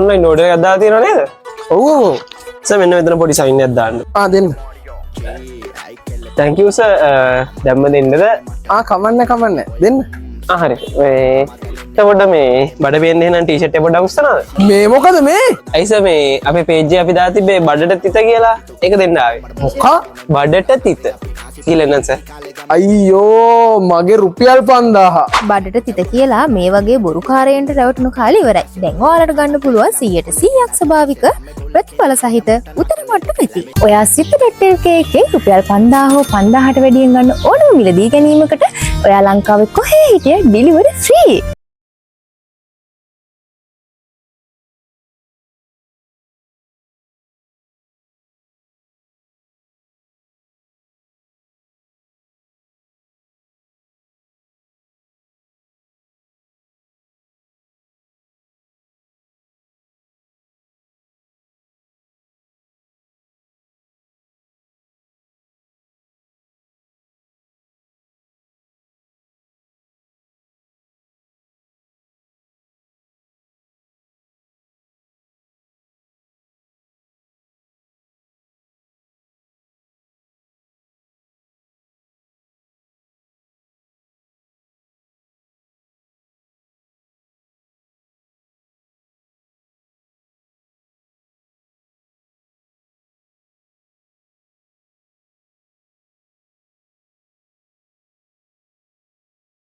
Online order එකක් දාලා තියෙනව නේද? ඔව් සර් මෙන්න මෙතන පොඩි සයින් එකක් දාන්න. දෙන්න. thank you sir. දැම්ම දෙන්නද? කමන්න දෙන්න. හරි. එතකොට මේ බඩ පේන්නේ නම් ටී-ෂර්ට් එක පොඩ්ඩක් උස්සනවාද? මේ මොකද මේ? අයි සර් මේ අපේ පේජ් එකේ අපි දාලා තිබ්බේ බඩට තිත කියලා. ඒක දෙන්න ආවේ. මොකක්? බඩට තිත. කියලා නේද සර්? අයියෝ මගේ රුපියල් 5000. බඩට තිත කියලා මේ වගේ බොරුකාරයන්ට රැවටුණු කාලේ ඉවරයි. දැන් ඔයාලට ගන්න පුළුවන් 100% ස්වභාවික ප්‍රතිඵල සහිත උතර මට්ටම ඉති. ඔයා සිත.lk එකේ රුපියල් 5000 හෝ 5000ට වැඩියෙන් ගන්න ඕනම මිලදී ගැනීමකට ඔයා ලංකාවේ කොහේ හිටිය ඩෙලිවරි ෆ්‍රී.